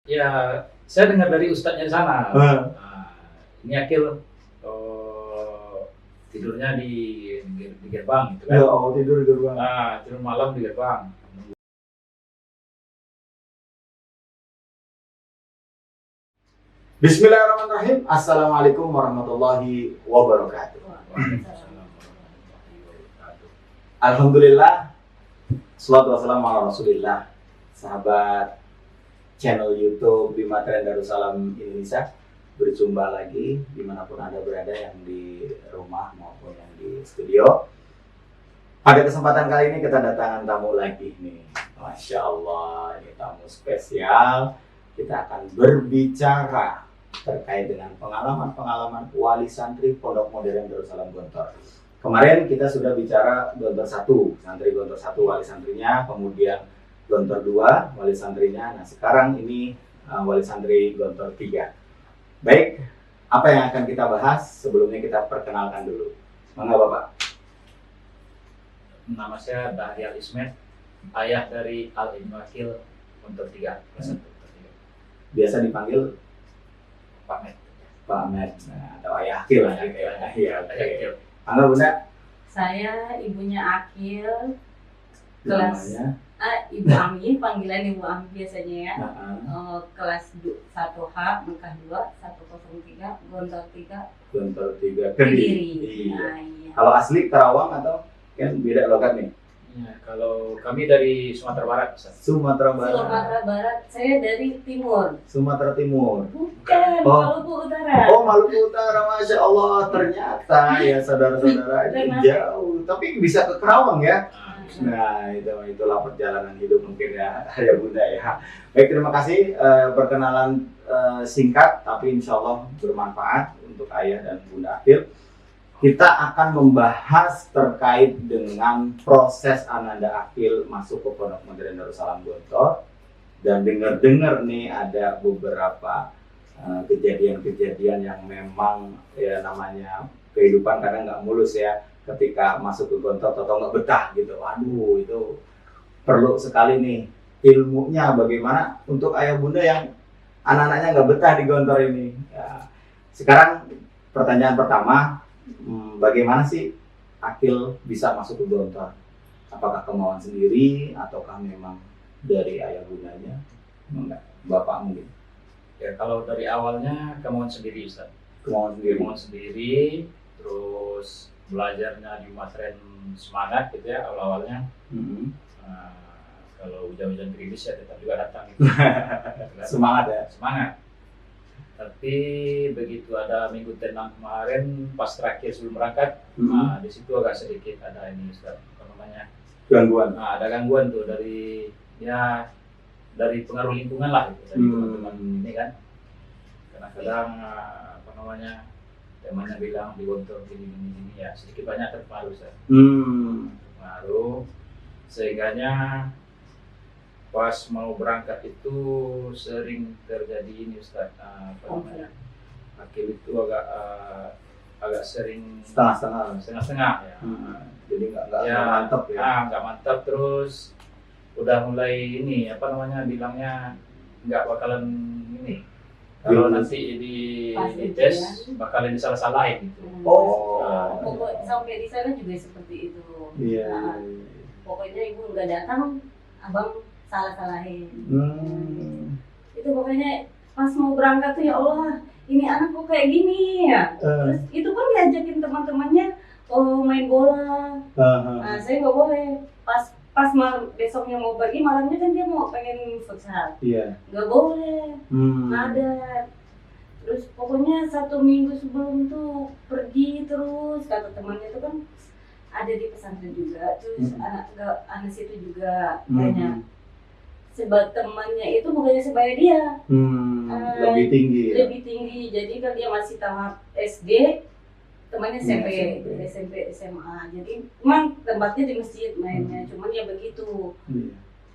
Ya, saya dengar dari ustadznya di sana. Hah. Nah, ini Akil tidurnya di gerbang gitu kan. Ya, oh tidur di gerbang. Nah, tidur malam di gerbang. Bismillahirrahmanirrahim. Assalamualaikum warahmatullahi wabarakatuh. Alhamdulillah. Salatu wassalamu ala Rasulillah. Sahabat channel YouTube Bima Tren Darussalam Indonesia, berjumpa lagi dimanapun Anda berada, yang di rumah maupun yang di studio. Pada kesempatan kali ini kita datangan tamu lagi nih. Masya Allah, ini tamu spesial. Kita akan berbicara terkait dengan pengalaman-pengalaman wali santri Pondok Modern Darussalam Gontor. Kemarin kita sudah bicara Gontor 1, santri Gontor 1 wali santrinya, kemudian Gontor 2 wali santrinya. Nah, sekarang ini wali santri Gontor 3. Baik, apa yang akan kita bahas? Sebelumnya kita perkenalkan dulu. Mangga Bapak. Nama saya Bahrial Ismet, ayah dari Al-Ibnu Akil Gontor 3, kelas 1. Biasa dipanggil Pak Met. Pak Met, nah, atau Ayah Akil lah. Iya, oke. Akil. Mangga Bunda. Saya ibunya Akil, kelas Namanya. Ibu Ami, panggilan Ibu Ami biasanya ya. Kelas 1H, Mekah 2, 103, Gontor 3, Gontor 3 Kediri. Kediri. Iya. Nah, iya. Kalau asli Karawang atau kan beda logat nih? Ya, kalau kami dari Sumatera Barat, Ustaz. Sumatera Barat. Sumatera Barat, saya dari timur. Sumatera Timur. Bukan, Oh. Maluku Utara. Oh, Maluku Utara, Masya Allah. Ternyata ya saudara-saudara ini Benar. jauh, tapi bisa ke Karawang ya. Nah, Nah, itulah perjalanan hidup mungkin ya, Ayah Bunda ya. Baik, terima kasih perkenalan singkat tapi insya Allah bermanfaat untuk Ayah dan Bunda Akil. Kita akan membahas terkait dengan proses Ananda Akil masuk ke Pondok Modern Darussalam Gontor, dan dengar-dengar nih ada beberapa kejadian-kejadian yang memang ya namanya kehidupan kadang nggak mulus ya. Ketika masuk ke Gontor atau nggak betah gitu, aduh itu perlu sekali nih ilmunya bagaimana untuk ayah bunda yang anak-anaknya nggak betah di Gontor ini. Ya, sekarang pertanyaan pertama, bagaimana sih Akil bisa masuk ke Gontor? Apakah kemauan sendiri ataukah memang dari ayah bundanya? Enggak, bapak mungkin. ya kalau dari awalnya kemauan sendiri, Ustaz. Kemauan sendiri. Kemauan sendiri, terus belajarnya di Matren semangat gitu ya awal-awalnya. Mhm. Kalau hujan-hujan gerimis ya tetap juga datang gitu. Semangat ya. Semangat. Tapi begitu ada minggu tenang kemarin pas terakhir sebelum berangkat, Mhm. di situ agak sedikit ada ini Ustaz, apa namanya? Gangguan. Nah, ada gangguan tuh dari pengaruh lingkungan lah gitu, dari teman-teman ini kan. Karena kadang apa namanya? Temannya bilang di Gontor gini ya, sedikit banyak terpengaruh Ustaz. Terpengaruh sehingganya pas mau berangkat itu sering terjadi ini Ustaz, apa namanya? Akil itu agak sering Setengah-setengah. ya. Jadi nggak Ya, mantep ya. nggak mantap, terus udah mulai ini apa namanya bilangnya nggak bakalan ini kalau nanti di Pasti, tes ya. bakalan disalah-salahin gitu. Oh. Pokoknya sampai di sana juga seperti itu. Iya. Nah, pokoknya ibu nggak datang, abang salah-salahin. Itu pokoknya pas mau berangkat tuh ya Allah, ini anak kok kayak gini ya. Terus itu pun diajakin teman-temannya main bola. Nah, saya nggak boleh. Pas besoknya mau pergi, malamnya kan dia mau pengen futsal. Iya. Nggak boleh. Ada. Terus pokoknya 1 minggu sebelum tuh pergi terus, kata temannya tuh kan ada di pesantren juga. Terus anak situ juga banyak. Sebab temannya itu bukannya sebaya dia. Lebih tinggi. Ya? Lebih tinggi. Jadi kan dia masih tahap SD, temannya SMP, SMA. Jadi memang tempatnya di masjid mainnya. Cuman ya begitu.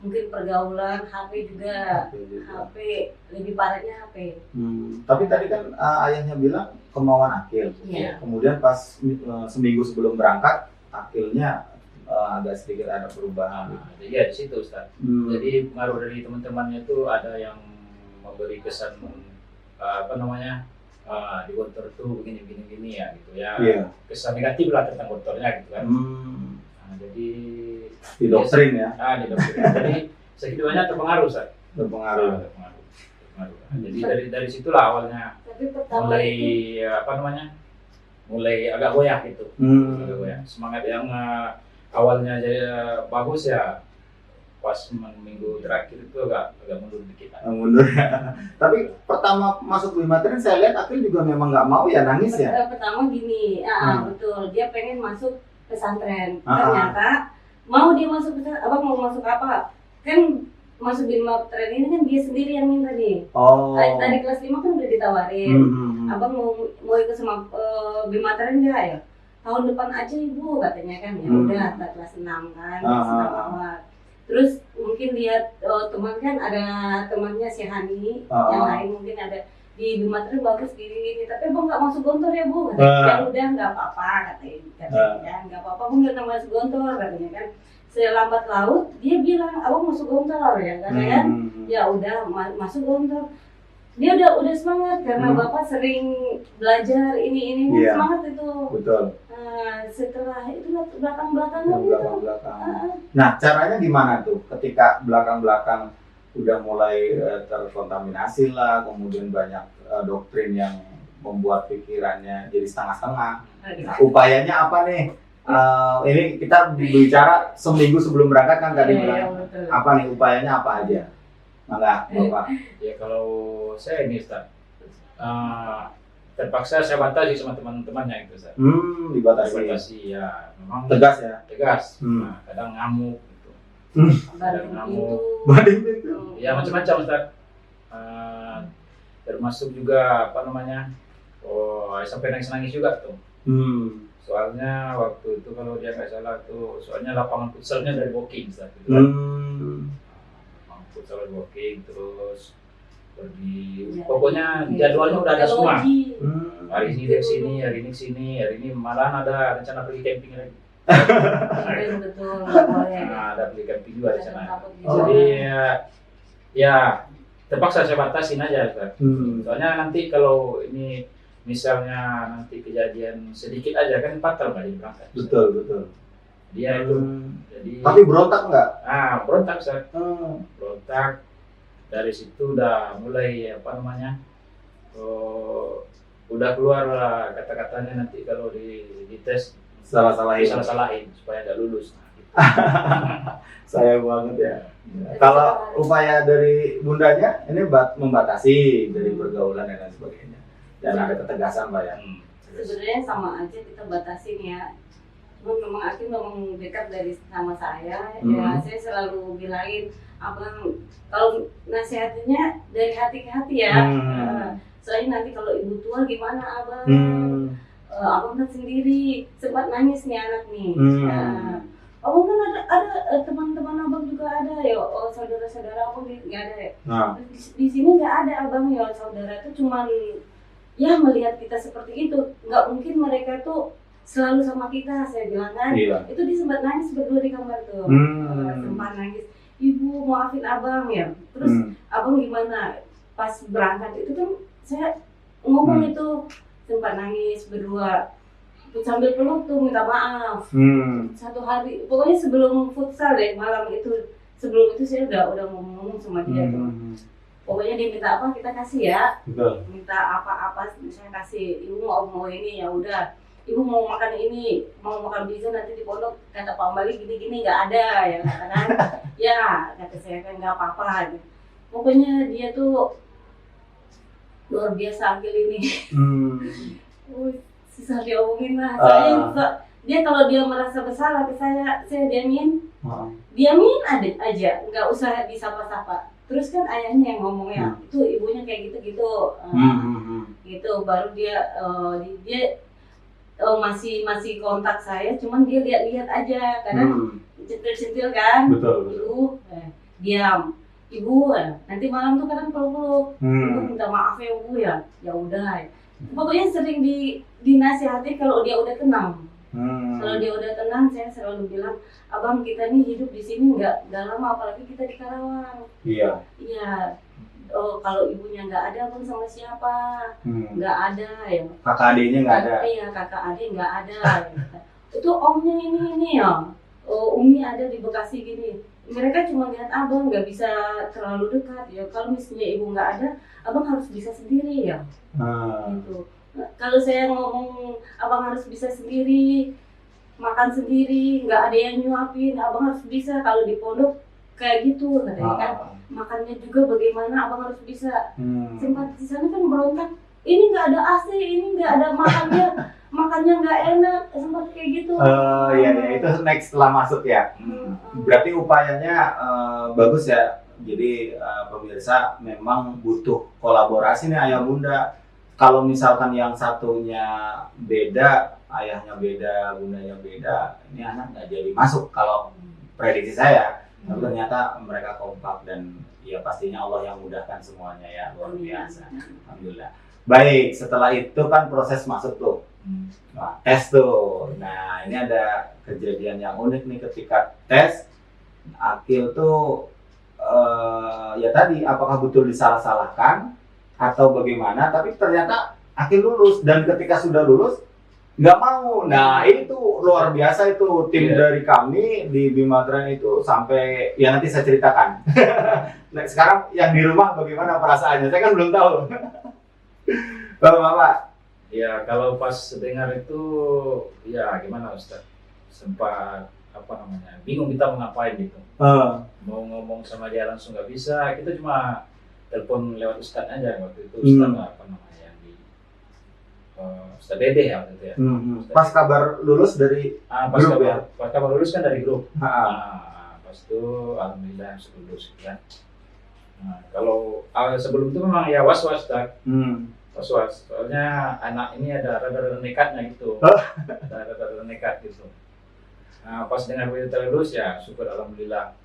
Mungkin pergaulan, HP juga. HP, lebih parahnya HP. Tapi tadi kan ayahnya bilang kemauan Akil. Iya. Kemudian pas seminggu sebelum berangkat, Akilnya agak sedikit ada perubahan. Jadi ya di situ Ustaz. Jadi pengaruh dari teman-temannya itu ada yang memberi kesan apa namanya di Gontor tuh begini ya gitu ya. Iya. Kesan negatif lah tentang Gontornya gitu kan. Nah, jadi Di doktrin ya. di doktrin. Jadi segitu terpengaruh Ustaz. Terpengaruh. Terpengaruh. Nah, jadi dari situlah awalnya Tapi pertama mulai itu apa namanya? Mulai agak goyah gitu. Agak goyah. Semangat yang awalnya bagus ya pas minggu terakhir itu agak mundur dikit. Mundur ya. Tapi pertama masuk Wisma Atlet saya lihat Akil juga memang nggak mau ya, nangis ya. pertama gini, betul, dia pengen masuk pesantren. Ah. Ternyata mau dia masuk pesantren, abang mau masuk apa? Kan masuk Wisma Atlet ini kan dia sendiri yang minta nih. Oh. Dari kelas 5 kan udah ditawarin. Abang mau ikut sama Wisma Atlet enggak ya? Tahun depan aja ibu katanya kan, ya udah kelas 6 kan, kelas 6 awal. Terus mungkin lihat teman kan ada temannya si Hani, yang lain mungkin ada di Wisma Atlet bagus gini, tapi abang nggak masuk Gontor ya bu, katanya. Ya udah nggak apa-apa katanya, nggak apa-apa bu nggak masuk Gontor katanya kan. Selambat laut dia bilang abang masuk Gontor ya katanya kan, ya udah masuk Gontor. Dia udah semangat karena bapak sering belajar ini kan, semangat itu. Betul. Setelah itu belakang-belakangan gitu. Nah, caranya gimana tuh? Ketika belakang-belakang udah mulai terkontaminasi lah, kemudian banyak doktrin yang membuat pikirannya jadi setengah-setengah. Nah, upayanya apa nih? Ini kita bicara seminggu sebelum berangkat kan tadi bilang. Apa nih upayanya apa aja? Mangga, Bapak. Ya kalau saya ini Ustaz, terpaksa saya batasi sama teman-temannya itu Ustaz. Dibatasi ya, memang tegas ya. Tegas. Nah, kadang ngamuk gitu. Kadang ngamuk. Banding itu. Ya macam-macam Ustaz. Termasuk juga apa namanya? Sampai nangis-nangis juga tuh. Soalnya waktu itu kalau dia nggak salah tuh, soalnya lapangan futsalnya dari Woking Ustaz. Gitu kan. Futsal walking terus pergi, pokoknya jadwalnya udah ada semua. Hari ini dari sini, hari ini sini, hari ini malah ada rencana pergi camping lagi. Betul. Ada pergi camping juga di sana. Jadi ya terpaksa saya batasin aja Ustaz. Soalnya nanti kalau ini misalnya nanti kejadian sedikit aja kan fatal nggak jadi berangkat. Betul. Dia itu jadi. Tapi berontak nggak? Berontak Ustaz. Berontak. Dari situ udah mulai apa namanya? Udah keluar lah kata-katanya nanti kalau di tes salah-salahin supaya nggak lulus. Nah, gitu. Sayang banget ya. Kalau upaya dari bundanya ini membatasi dari pergaulan dan lain sebagainya. Dan ada ketegasan Pak ya. Sebenarnya sama aja kita batasin ya. Memang Akil memang dekat dari sama saya, ya saya selalu bilangin abang kalau nasihatnya dari hati ke hati ya. Soalnya nanti kalau ibu tua gimana abang? Abang kan sendiri sempat nangis nih anak nih. Abang kan ada teman-teman abang juga ada ya, saudara-saudara abang nggak ada ya. Di sini nggak ada abang ya, saudara itu cuman ya melihat kita seperti itu, nggak mungkin mereka tuh selalu sama kita, saya bilang kan. Itu dia sempat nangis berdua di kamar tuh. Sempat nangis, ibu maafin abang ya. Terus abang gimana pas berangkat itu kan saya ngomong itu sempat nangis berdua sambil peluk tuh minta maaf. Satu hari pokoknya sebelum futsal deh malam itu, sebelum itu saya udah ngomong sama dia tuh. Pokoknya dia minta apa kita kasih ya. Minta apa-apa misalnya kasih, ibu mau ini ya udah. Ibu mau makan ini, mau makan pizza nanti di pondok, kata Pak Balik gini-gini nggak ada ya katakan. Ya kata saya kan nggak apa-apa. Pokoknya dia tuh luar biasa Akil ini. Susah diomongin lah. Dia kalau dia merasa bersalah ke saya diamin aja, nggak usah disapa-sapa. Terus kan ayahnya yang ngomongnya, itu ibunya kayak gitu-gitu, gitu. Baru dia masih kontak saya, cuman dia lihat-lihat aja, kadang centil-centil kan. Ibu diam, ibu nanti malam tuh kadang peluk, ibu minta maaf ya bu ya udah. Pokoknya sering dinasihati kalau dia udah tenang. Kalau dia udah tenang, saya selalu bilang, abang kita nih hidup di sini nggak lama, apalagi kita di Karawang. Iya. kalau ibunya nggak ada abang sama siapa, nggak ada ya. Kakak adiknya nggak ada. Iya, kakak adik nggak ada. Ya. Itu omnya ini ya, Umi ada di Bekasi gini. Mereka cuma lihat abang, nggak bisa terlalu dekat ya. Kalau misalnya ibu nggak ada, abang harus bisa sendiri ya. Gitu. Nah, kalau saya ngomong abang harus bisa sendiri, makan sendiri, nggak ada yang nyuapin, abang harus bisa. Kalau di pondok kayak gitu katanya kan, makannya juga bagaimana abang harus bisa. Sempat di sana kan berontak, ini nggak ada AC, ini nggak ada makannya nggak enak, sempat kayak gitu. Iya, itu next setelah masuk ya. Berarti upayanya bagus ya. Jadi pemirsa memang butuh kolaborasi nih ayah bunda. Kalau misalkan yang satunya beda, ayahnya beda, bundanya beda, ini anak nggak jadi masuk kalau prediksi saya. Tapi ternyata mereka kompak dan ya pastinya Allah yang mudahkan semuanya ya, luar biasa. Alhamdulillah. Baik, setelah itu kan proses masuk tuh. Nah, tes tuh. Nah, ini ada kejadian yang unik nih ketika tes. Akil tuh ya tadi apakah betul disalah-salahkan atau bagaimana, tapi ternyata Akil lulus dan ketika sudah lulus nggak mau. Nah, itu luar biasa itu tim dari kami di Bimatren itu sampai ya nanti saya ceritakan. Nah, sekarang yang di rumah bagaimana perasaannya? Saya kan belum tahu. Bapak. Ya kalau pas dengar itu ya gimana Ustaz, sempat bingung kita mau ngapain gitu. Mau ngomong sama dia langsung nggak bisa, kita cuma telepon lewat Ustaz aja waktu itu. Ustaz yang di Ustaz Dede ya waktu itu ya. Pas kabar lulus dari grup ya? Pas kabar lulus kan dari grup. Pas itu alhamdulillah lulus ya. Nah, kalau sebelum itu memang ya was-was tak. Was-was, soalnya anak ini ada rada-rada nekatnya gitu. Ada rada-rada nekat gitu. Nah, pas dengar berita lulus ya syukur alhamdulillah.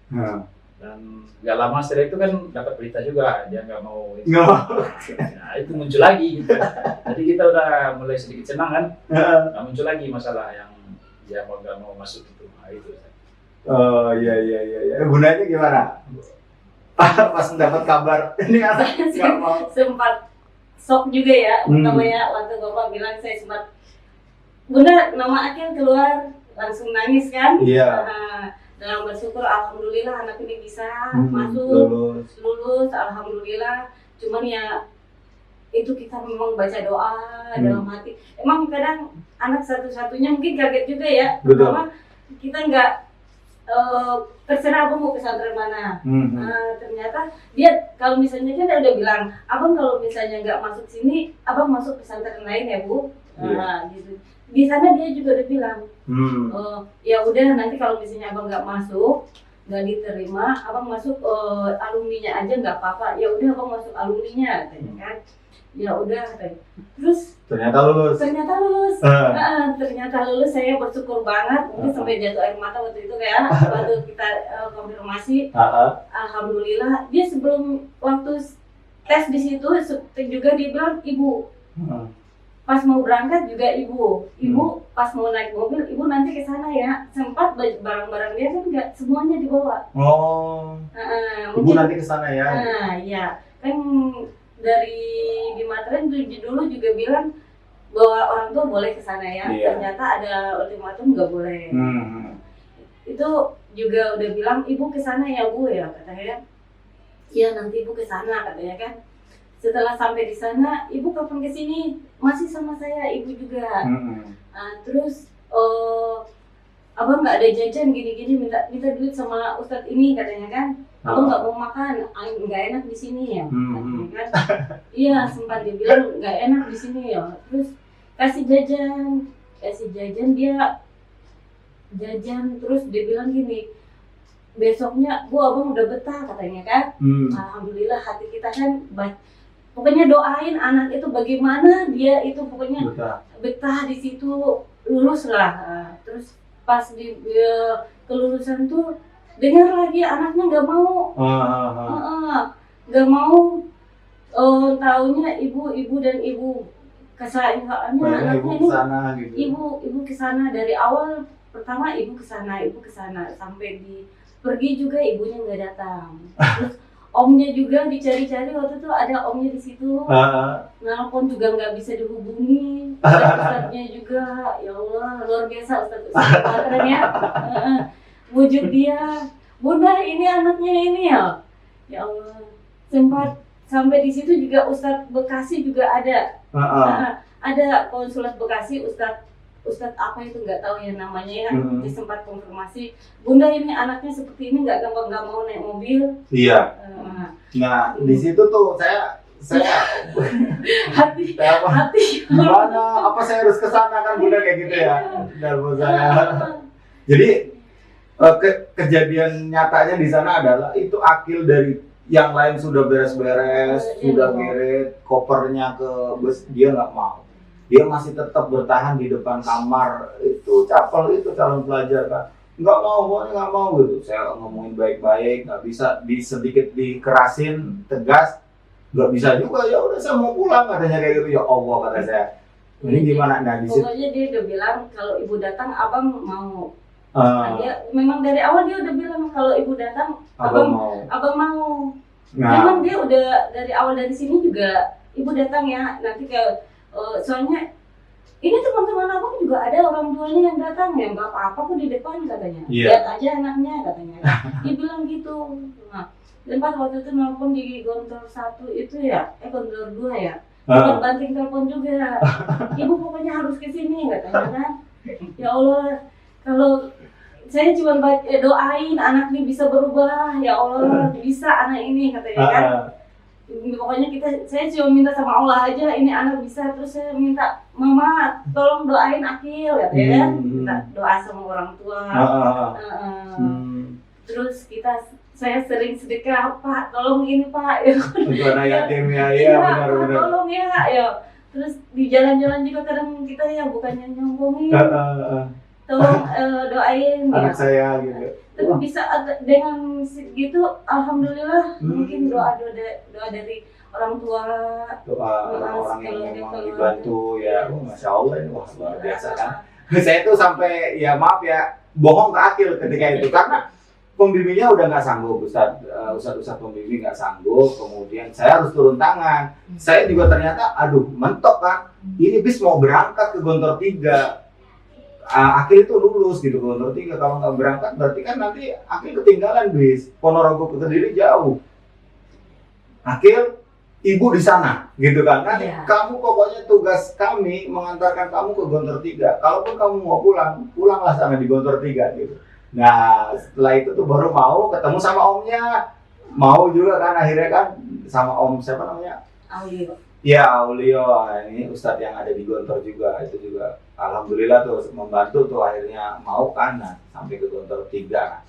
Dan nggak lama setelah itu kan dapat berita juga dia nggak mau itu. Nah, itu muncul lagi gitu. Jadi kita udah mulai sedikit senang kan. Nah, muncul lagi masalah yang dia mau nggak mau masuk itu. Nah, itu. Oh iya. Bundanya gimana? Pas dapat kabar ini anak nggak mau. Sempat shock juga ya, pertama ya waktu bapak bilang saya sempat, Bunda nama Akil keluar langsung nangis kan. Iya. Dalam bersyukur alhamdulillah anak ini bisa masuk lulus alhamdulillah. Cuman ya itu kita memang baca doa dalam hati. Emang kadang anak satu-satunya mungkin kaget juga ya. Pertama kita nggak terserah abang mau pesantren mana. Ternyata dia kalau misalnya kan dia udah bilang, abang kalau misalnya nggak masuk sini, abang masuk pesantren lain ya Bu. Gitu. Di sana dia juga udah bilang, ya udah nanti kalau misalnya abang nggak masuk, nggak diterima, abang masuk alumninya aja nggak apa-apa. Ya udah abang masuk alumninya, katanya kan. Ya udah, katanya. Terus ternyata lulus. Ternyata lulus, saya bersyukur banget. Mungkin sampai jatuh air mata waktu itu kayak waktu kita konfirmasi. Alhamdulillah. Dia sebelum waktu tes di situ juga dia bilang ibu. Pas mau berangkat juga ibu pas mau naik mobil ibu nanti ke sana ya. Sempat barang-barang dia kan nggak semuanya dibawa. Ibu nanti ke sana ya. Iya kan dari Bimatren dulu juga bilang bahwa orang tua boleh ke sana ya. Ternyata ada ultimatum nggak boleh. Itu juga udah bilang ibu ke sana ya Bu ya, katanya. Iya nanti ibu ke sana, katanya kan. Setelah sampai di sana, ibu kapan ke sini? Masih sama saya, ibu juga. Terus abang nggak ada jajan gini-gini, minta duit sama Ustadz ini, katanya kan. Abang nggak mau makan, nggak enak di sini ya, katanya kan. Iya sempat dia bilang nggak enak di sini ya. Terus kasih jajan dia jajan, terus dia bilang gini, besoknya Bu abang udah betah, katanya kan. Alhamdulillah hati kita kan pokoknya doain anak itu bagaimana dia itu pokoknya betah di situ, lulus lah. Terus pas di kelulusan tuh dengar lagi anaknya nggak mau, taunya ibu dan ibu kesayangannya anaknya ini ibu kesana dari awal. Pertama ibu kesana sampai pergi juga ibunya nggak datang. Terus omnya juga dicari-cari, waktu itu ada omnya di situ. Nelpon juga nggak bisa dihubungi. Ustadznya juga, ya Allah luar biasa Ustadz keren ya. Wujud dia, Bunda ini anaknya ini ya. Ya Allah, sempat sampai di situ juga Ustadz Bekasi juga ada. Ada konsulat Bekasi, Ustadz apa itu nggak tahu ya namanya ya. Dia sempat konfirmasi, Bunda ini anaknya seperti ini nggak mau naik mobil. Iya. Nah di situ tuh saya hati gimana? Apa saya harus kesana kan Bunda kayak gitu ya? Dalam saya. Jadi kejadian nyatanya di sana adalah itu akil dari yang lain sudah beres-beres, sudah ngirit kopernya ke bus, dia nggak mau. Dia masih tetap bertahan di depan kamar itu capel itu calon pelajar kan, nggak mau, pokoknya nggak mau gitu. Saya ngomongin baik-baik, nggak bisa, sedikit dikerasin, tegas, nggak bisa juga. Ya udah saya mau pulang katanya kayak gitu. Ya Allah kata saya, ini gimana? Nah di situ pokoknya dia udah bilang kalau ibu datang abang mau. Nah, dia memang dari awal dia udah bilang kalau ibu datang abang mau. Nah. Memang dia udah dari awal dari sini juga ibu datang ya nanti ke soalnya ini teman-teman abang juga ada orang tuanya yang datang ya nggak apa-apa kok di depan katanya. Lihat aja anaknya katanya. Dia bilang gitu. Nah, dan pas waktu itu nelfon di Gontor 1 itu ya, Gontor 2 ya. Bukan banting telepon juga. Ibu pokoknya harus ke sini katanya kan. Ya Allah, kalau saya cuma doain anak ini bisa berubah, ya Allah bisa anak ini katanya kan. Pokoknya saya cuma minta sama Allah aja ini anak bisa, terus saya minta mama tolong doain Akil katanya kan, minta doa sama orang tua. Terus saya sering sedekah, Pak tolong ini Pak. Untuk anak yatim ya, benar-benar. Tolong ya. Terus di jalan-jalan juga kadang kita ya bukannya nyombongin. Tolong doain anak ya. Saya gitu. Tapi bisa dengan gitu, alhamdulillah mungkin doa dari orang tua, doa orang-orang yang memang dibantu ya. Masya Allah ini wah luar biasa kan. Saya tuh sampai ya maaf ya bohong ke Akil ketika itu karena pembimbingnya udah nggak sanggup, Ustadz pembimbing nggak sanggup, kemudian saya harus turun tangan. Saya juga ternyata aduh mentok kan, ini bis mau berangkat ke Gontor 3. Akil itu lulus gitu Gontor 3, kalau nggak berangkat berarti kan nanti Akil ketinggalan bis, Ponorogo ke Kediri jauh. Akil, ibu di sana gitu kan, nanti kamu pokoknya tugas kami mengantarkan kamu ke Gontor 3. Kalaupun kamu mau pulanglah sana di Gontor 3 gitu. Nah setelah itu tuh baru mau ketemu sama omnya, mau juga kan akhirnya kan sama om siapa namanya? Aulio. Ya Aulio, ini Ustadz yang ada di Gontor juga, itu juga alhamdulillah tuh membantu tuh akhirnya mau kan, nah, sampai ke Gontor 3.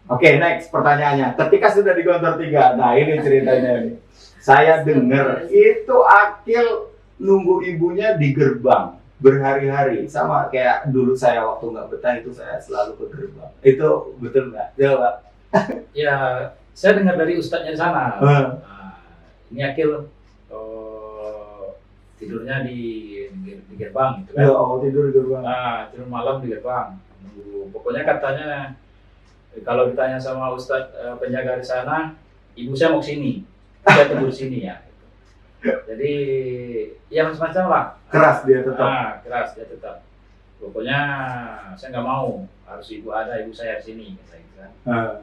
Oke, next pertanyaannya, ketika sudah di Gontor 3, nah ini ceritanya nih. Saya dengar itu Akil nunggu ibunya di gerbang berhari-hari, sama kayak dulu saya waktu nggak betah itu saya selalu ke gerbang. Itu betul nggak? Jawab. Ya, saya dengar dari ustadznya di sana. Nah, ini Akil tidurnya di gerbang gitu kan. Ya, tidur di gerbang. Nah, tidur malam di gerbang. Pokoknya katanya kalau ditanya sama ustadz penjaga di sana, ibu saya mau sini, saya tunggu di sini ya. Jadi ya macam-macam lah. Keras dia tetap. Keras dia tetap. Pokoknya saya nggak mau, harus ibu saya di sini gitu kan. Nah,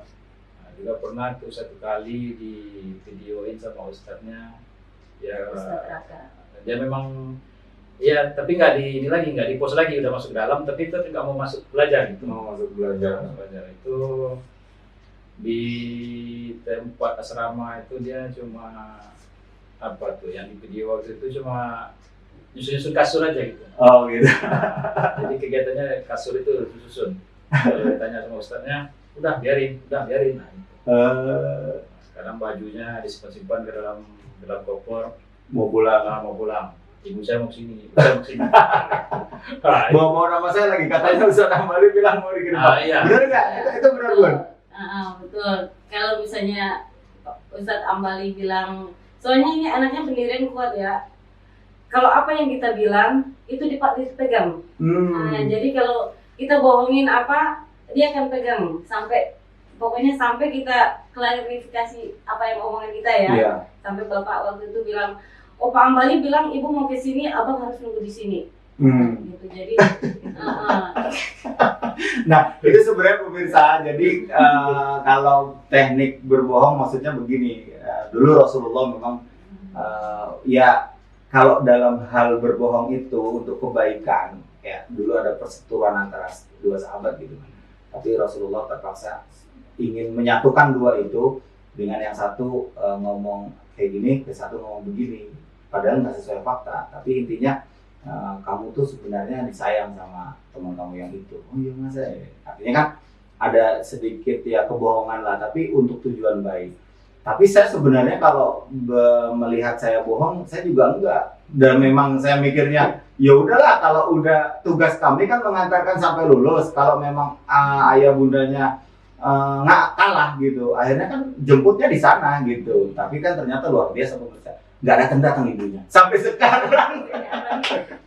juga pernah tuh satu kali di videoin sama ustadznya. Ya, dia memang ya tapi nggak di post lagi, udah masuk ke dalam tapi itu nggak mau masuk belajar gitu. Mau masuk belajar itu di tempat asrama itu dia cuma apa tuh yang di video waktu itu cuma nyusun kasur aja gitu. Oh gitu. Nah, jadi kegiatannya kasur itu susun. Kalau ditanya sama ustadznya, udah biarin. Nah, gitu. Sekarang bajunya disimpan ke dalam koper. Mau pulang. Ibu saya mau sini. Mau nama saya lagi katanya Ustadz Ambali bilang mau dikirim. Iya. Benar nggak? Itu benar Bun? Betul. Kalau misalnya Ustadz Ambali bilang, soalnya ini anaknya pendirian kuat ya. Kalau apa yang kita bilang itu dipegang. Nah, jadi kalau kita bohongin apa, dia akan pegang sampai pokoknya sampai kita klarifikasi apa yang omongan kita ya. Iya. Sampai bapak waktu itu bilang, oh Pak Ambali bilang ibu mau ke sini, abang harus nunggu di sini. Gitu. Jadi Nah, itu sebenarnya pemirsa. Jadi kalau teknik berbohong maksudnya begini. Dulu Rasulullah memang ya kalau dalam hal berbohong itu untuk kebaikan, ya dulu ada perseteruan antara dua sahabat gitu. Tapi Rasulullah terpaksa ingin menyatukan dua itu dengan yang satu ngomong kayak gini, yang satu ngomong begini. Padahal nggak sesuai fakta. Tapi intinya kamu tuh sebenarnya disayang sama teman kamu yang itu. Oh iya mas, artinya kan ada sedikit ya kebohongan lah, tapi untuk tujuan baik. Tapi saya sebenarnya kalau melihat saya bohong, saya juga enggak. Dan memang saya mikirnya, ya udahlah kalau udah tugas kami kan mengantarkan sampai lulus. Kalau memang ayah bundanya nggak kalah gitu, akhirnya kan jemputnya di sana gitu. Tapi kan ternyata luar biasa pemirsa. Nggak datang ibunya sampai sekarang.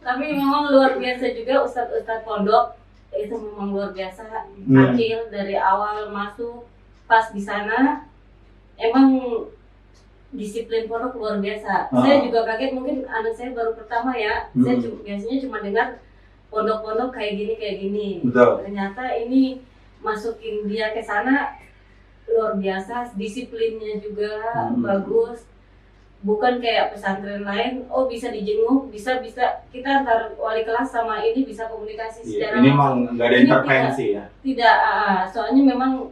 Tapi memang luar biasa juga ustadz pondok itu memang luar biasa. Akil dari awal masuk pas di sana emang disiplin pondok luar biasa. Saya juga kaget, mungkin anak saya baru pertama ya. Saya biasanya cuma dengar pondok-pondok kayak gini. Betul. Ternyata ini masukin dia ke sana luar biasa, disiplinnya juga bagus. Bukan kayak pesantren lain, oh bisa dijenguk, bisa kita antar wali kelas sama ini bisa komunikasi secara ini memang nggak ada intervensi ya? Tidak, soalnya memang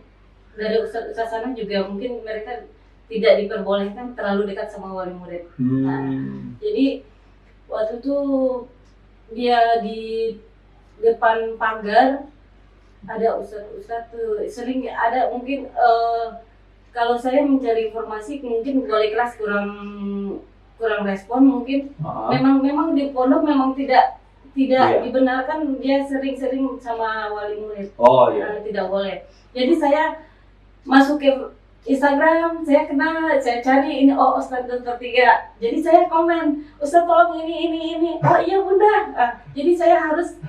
dari ustaz sana juga mungkin mereka tidak diperbolehkan terlalu dekat sama wali murid. Jadi waktu itu dia di depan pagar ada ustaz tuh sering ada mungkin kalau saya mencari informasi mungkin wali kelas kurang respon mungkin. Memang di pondok memang tidak dibenarkan dia sering-sering sama wali murid. Tidak boleh. Jadi saya masuk ke Instagram, saya kenal, saya cari ini Ustadz Dokter 3. Jadi saya komen, Ustadz tolong ini. Oh iya bunda. Jadi saya harus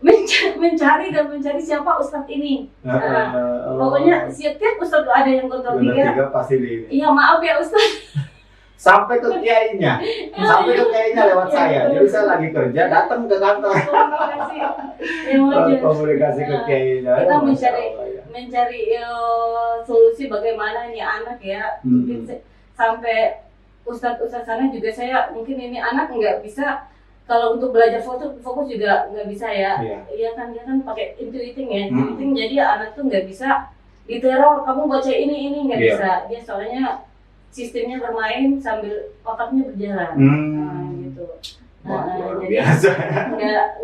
mencari siapa Ustadz ini. Pokoknya setiap Ustadz ada yang Dokter 3 pasti di. Iya maaf ya Ustadz. Sampai ke kiainya lewat saya. Jadi saya lagi kerja, datang ke kantor. Komunikasi ke kiainya. Kita mencari solusi bagaimana nih anak ya. Mungkin sampai ustadz sana juga saya mungkin ini anak nggak bisa kalau untuk belajar fokus juga nggak bisa ya. Iya kan dia kan pakai intuiting ya. Jadi anak tuh nggak bisa diteror kamu baca ini nggak bisa. Dia soalnya sistemnya bermain sambil otaknya berjalan, gitu. Luar biasa.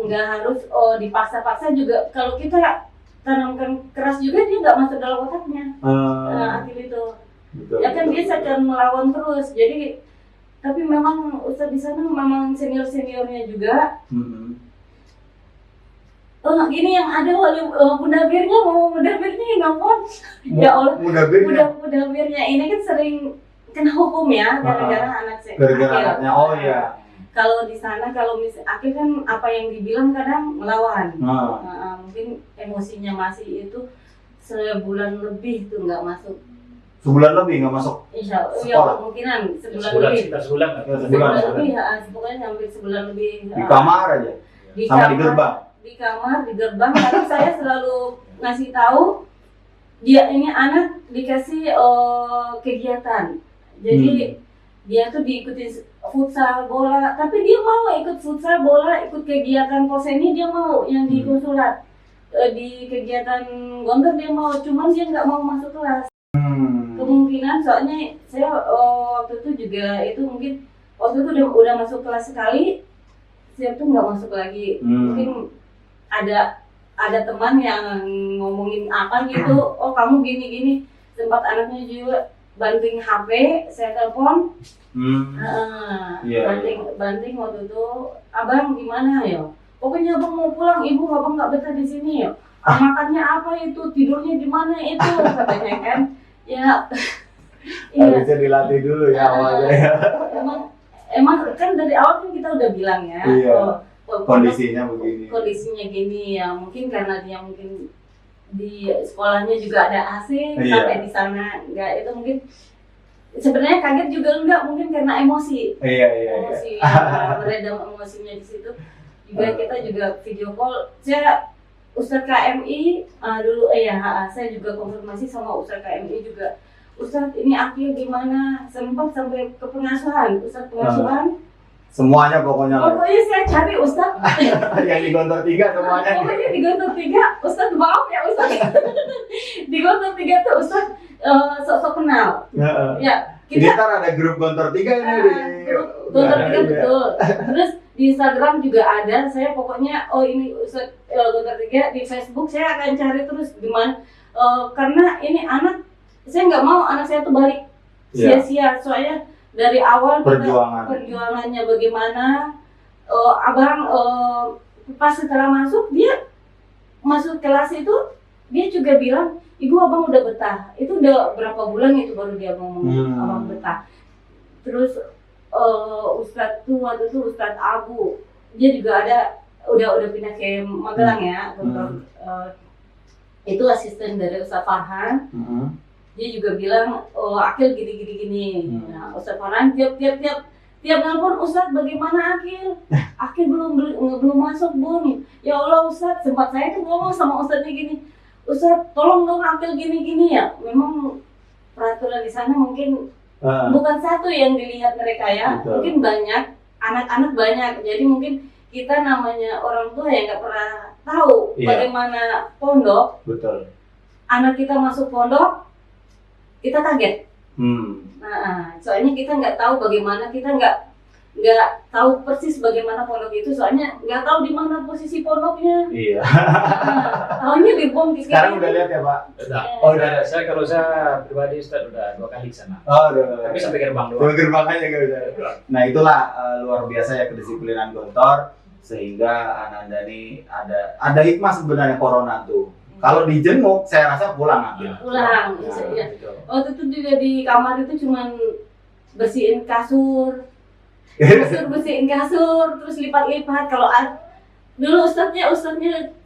Nggak harus dipaksa-paksa juga. Kalau kita tanamkan keras juga dia nggak masuk dalam otaknya. Akil itu. Betul, ya kan dia akan melawan terus. Jadi tapi memang ustadz di sana memang seniornya juga. Gini yang ada mudabirnya ngampun. Ya Allah. Mudabirnya ini kan sering kena hukum ya gara-gara anak saya. Gara-gara anaknya. Oh iya. Kalau di sana kalau Akil kan apa yang dibilang kadang melawan. Mungkin emosinya masih itu sebulan lebih tuh nggak masuk. Sebulan lebih nggak masuk? Insya Allah, ya kemungkinan sebulan lebih. Sebulan lebih, pokoknya hampir sebulan lebih. Di kamar aja? Sama di gerbang? Di kamar, di gerbang, tapi saya selalu ngasih tahu dia ini anak dikasih kegiatan. Jadi dia tuh diikuti futsal bola, tapi dia mau ikut futsal bola, ikut kegiatan poseni dia mau yang di konsulat, di kegiatan gontor dia mau, cuman dia nggak mau masuk kelas. Kemungkinan soalnya saya waktu itu juga itu mungkin waktu itu udah masuk kelas sekali, siap tuh nggak masuk lagi. Mungkin ada teman yang ngomongin apa gitu, oh kamu gini sempat anaknya juga banting HP, saya telepon, banting waktu itu, abang gimana ya? Pokoknya abang mau pulang, ibu abang nggak betah di sini ya. Makannya apa itu, tidurnya di mana itu, katanya kan? Ya, harusnya dilatih dulu ya awalnya ya. Emang kan dari awal kan kita udah bilang ya. Kondisinya begini. Kondisinya gini ya, mungkin karena dia mungkin di sekolahnya juga ada AC, Iya. sampai di sana nggak, itu mungkin sebenarnya kaget juga enggak, mungkin karena emosi. Iya. Emosi, meredam emosinya di situ. Juga kita juga video call. Saya Ustadz KMI dulu saya juga konfirmasi sama Ustadz KMI juga. Ustadz ini Akil gimana? Sempat sampai ke pengasuhan, Ustadz pengasuhan. Semuanya pokoknya. Pokoknya saya cari Ustadz. Yang di Gontor 3 semuanya. Pokoknya di Gontor 3, Ustadz maaf ya Ustadz. Di Gontor 3 tuh Ustadz sok-sok kenal. Ya, Ini kita ntar ada grup Gontor 3 ini di Gontor 3 Iya. betul. Terus di Instagram juga ada. Saya pokoknya ini Ustadz Gontor 3, di Facebook saya akan cari terus gimana. Karena ini anak, saya nggak mau anak saya tuh balik sia-sia. Soalnya dari awal perjuangannya bagaimana. Abang pas setelah masuk, dia masuk kelas itu dia juga bilang, ibu abang udah betah. Itu udah berapa bulan itu baru dia ngomong abang betah. Terus Ustadz tuh waktu itu Ustadz Abu, dia juga ada udah pindah ke Magelang ya. Itu asisten dari Ustadz Farhan. Dia juga bilang, Akil gini. Nah, Ustadz Farhan tiap nelpon, Ustadz bagaimana Akil? Akil belum masuk Bun. Ya Allah Ustadz, sempat saya tuh ngomong sama Ustadznya gini, Ustadz tolong dong Akil gini ya. Memang peraturan di sana mungkin bukan satu yang dilihat mereka ya. Betul. Mungkin banyak, anak-anak banyak. Jadi mungkin kita namanya orang tua yang nggak pernah tahu bagaimana pondok. Betul. Anak kita masuk pondok, kita kaget. Nah, soalnya kita nggak tahu bagaimana, kita nggak tahu persis bagaimana pondok itu, soalnya nggak tahu di mana posisi pondoknya. Iya. Tahunya di bom di Sekarang udah lihat ya Pak? Udah. Oh, udah. Kalau saya pribadi Ustadz udah 2 kali ke sana. Oh, udah. Tapi sampai gerbang doang. Dua gerbang aja nggak bisa. Nah itulah luar biasa ya kedisiplinan Gontor, sehingga Ananda ini ada hikmah sebenarnya corona tuh. Kalau dijenguk, saya rasa pulang Akil. pulang. Ya. Waktu itu juga di kamar itu cuman bersihin kasur, bersihin kasur, terus lipat-lipat. Kalau dulu ustadznya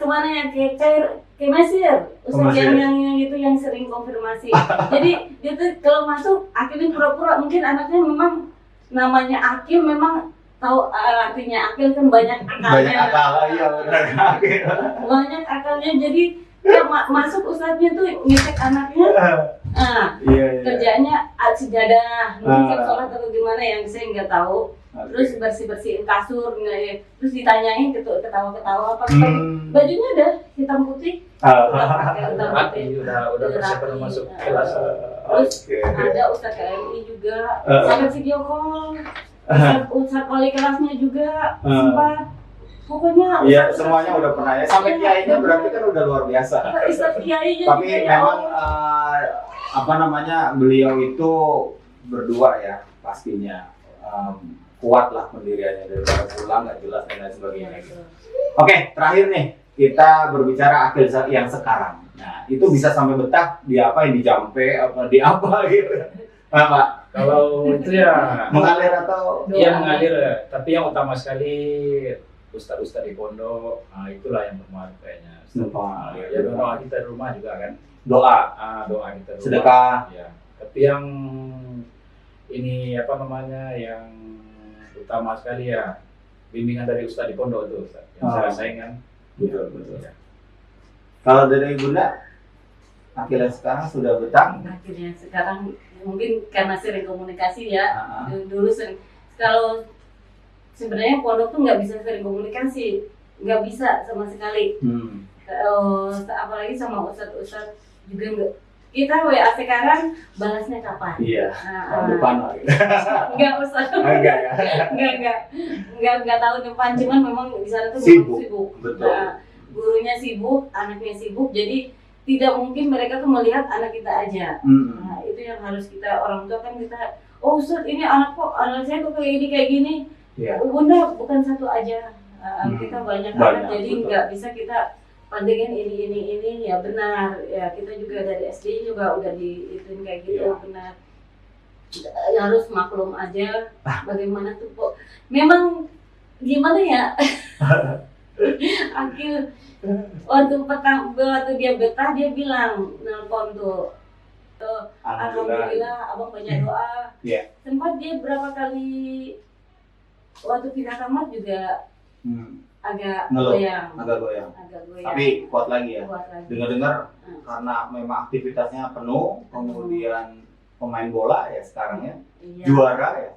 kemana ya, ke Mesir, ustadz yang itu yang sering konfirmasi. Jadi dia tuh kalau masuk Akil ini pura-pura, mungkin anaknya memang namanya Akil, memang tahu artinya Akil kan banyak akalnya. Banyak akal, iya benar Akil. Banyak akalnya, jadi dia masuk ustadznya tuh ngecek anaknya. Iya. Kerjanya sejadah, mungkin sholat atau gimana yang saya nggak tahu. Terus bersihin kasur, terus ditanyain ketawa-ketawa apa? Bajunya udah hitam putih. Udah pakai hitam putih. Udah persiapan masuk kelas. Terus ada Ustadz KMI juga, sampai video call. Ustadz wali kelasnya juga sempat. Pokoknya iya, semuanya udah pernah ya. Sampai kiainya berarti kan udah luar biasa. Ustadz kiainya Tapi juga, ya memang beliau itu berdua ya pastinya. Kuat lah pendiriannya, daripada pulang nggak jelas dan lain sebagainya. Oke, terakhir nih kita berbicara Akil yang sekarang. Nah itu bisa sampai betah di apa, di Jampe apa di apa gitu. Nah, Pak, kalau itu ya mengalir atau? Iya mengalir, tapi yang utama sekali ustadz di pondok, itulah yang bermanfaat kayaknya. Ya doa kita di rumah juga kan. Doa Doa kita di rumah. Sedekah. Ya. Tapi yang ini yang utama sekali ya bimbingan dari ustadz di pondok itu, Ustadz. Yang saya rasain kan. Betul. Ya. Kalau dari Bunda, akhirnya sekarang sudah betah. Akhirnya sekarang mungkin karena sering komunikasi ya. Dulu sering, kalau sebenarnya pondok tuh nggak bisa sering komunikasi, nggak bisa sama sekali. Apalagi sama ustadz juga nggak. Kita WA sekarang balasnya kapan? Iya. Depan lah. Enggak usah. Enggak ya. Enggak tahu depan, cuman memang di sana tuh sibuk. Betul. Nah, gurunya sibuk, anaknya sibuk, jadi tidak mungkin mereka tuh melihat anak kita aja. Nah, itu yang harus kita, orang tua kan kita, oh Ustadz ini anak saya kok kayak gini. Yeah. Bunda bukan satu aja. Kita banyak anak, jadi nggak bisa kita pandingin ini ya benar ya, kita juga dari SD juga udah diituin kayak gitu. Benar ya, harus maklum aja bagaimana tuh kok memang gimana ya. Akil waktu dia betah dia bilang nelpon tuh, alhamdulillah abang banyak doa. Iya. Sempat dia berapa kali waktu pindah kamar juga agak Ngeluh. goyang. Agak goyang. Goyang. Tapi kuat lagi ya. Kuat lagi. Dengar-dengar karena memang aktivitasnya penuh, kemudian pemain bola ya sekarang ya, Iya. juara ya.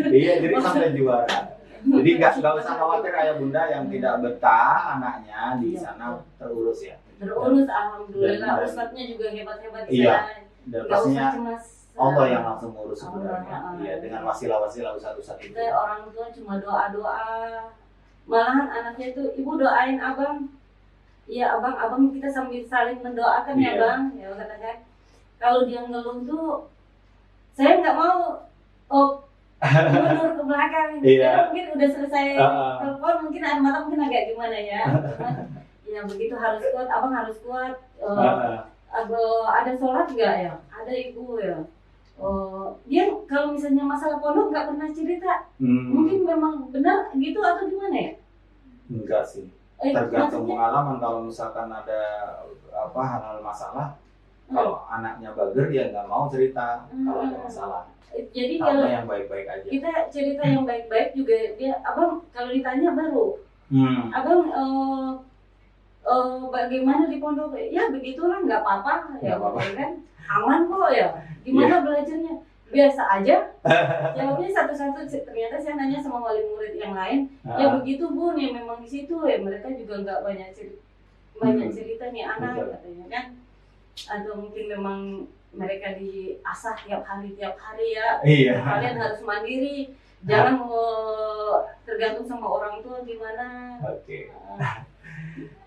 Iya, jadi sampai juara. Jadi nggak usah khawatir ayah bunda yang tidak betah anaknya di Iya. sana terurus ya. Terurus, alhamdulillah. Dan- Ustadznya juga hebat-hebat di Iya. sana. Dan Nggak pastinya usah cemas. Allah yang langsung ngurus Allah, sebenarnya. Iya, dengan wasilah-wasilah ustadz itu. Kita orang tua cuma doa-doa. Malahan anaknya itu, ibu doain abang. Iya abang kita sambil saling mendoakan ya Iya. bang. Ya katakan. Kalau dia ngeluh tuh, saya nggak mau. Mundur ke belakang. Iya. Karena mungkin udah selesai Uh-uh. telepon, mungkin air mata mungkin agak gimana ya. Cuman, ya begitu harus kuat, abang harus kuat. Ada sholat nggak ya? Ada ibu ya. Dia kalau misalnya masalah pondok nggak pernah cerita. Mungkin memang benar gitu atau gimana ya? Enggak sih. Tergantung Maksudnya, pengalaman. Kalau misalkan ada hal-hal masalah, kalau anaknya bager dia nggak mau cerita kalau ada masalah. jadi Kalau kalau yang baik-baik aja. kita cerita yang baik-baik juga dia, abang kalau ditanya baru, abang bagaimana di pondok? Ya begitulah, nggak apa-apa ya, Nggak apa-apa. kan aman kok ya. Gimana belajarnya? Biasa aja. Jawabnya satu-satu. Ternyata saya nanya sama wali murid yang lain, ya begitu bun, ya memang di situ ya mereka juga nggak banyak cerita nih anak Betul. katanya kan. Atau mungkin memang mereka diasah tiap hari ya. Iya. Kalian harus mandiri, jangan tergantung sama orang tua gimana. Oke.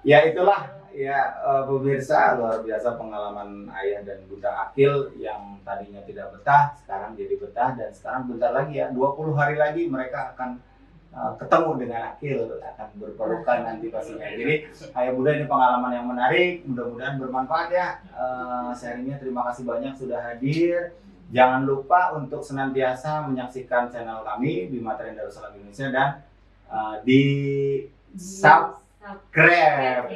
Ya itulah ya pemirsa, luar biasa pengalaman ayah dan bunda Akil yang tadinya tidak betah sekarang jadi betah, dan sekarang bentar lagi ya 20 hari lagi mereka akan ketemu dengan Akil, akan berpelukan nanti pastinya. Jadi ayah bunda, ini pengalaman yang menarik, mudah-mudahan bermanfaat ya. Sharingnya terima kasih banyak sudah hadir. Jangan lupa untuk senantiasa menyaksikan channel kami Bima Tren Darussalam Indonesia, dan di subscribe,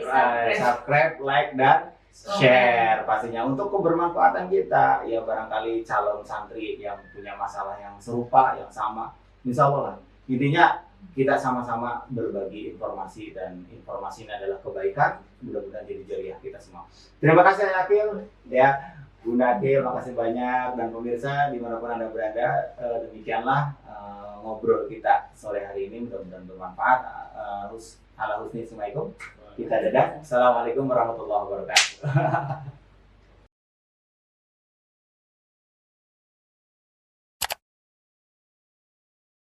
like, dan share pastinya untuk kebermanfaatan kita. Ya barangkali calon santri yang punya masalah yang serupa, yang sama, insya Allah lah. Intinya kita sama-sama berbagi informasi, dan informasi ini adalah kebaikan. Mudah-mudahan jadi jariah kita semua. Terima kasih Ayah Akil ya. Bunda Akil, makasih banyak. Dan pemirsa dimanapun Anda berada, demikianlah ngobrol kita sore hari ini, mudah-mudahan bermanfaat. Ala husni, assalamualaikum. Kita dadah. Assalamualaikum warahmatullahi wabarakatuh.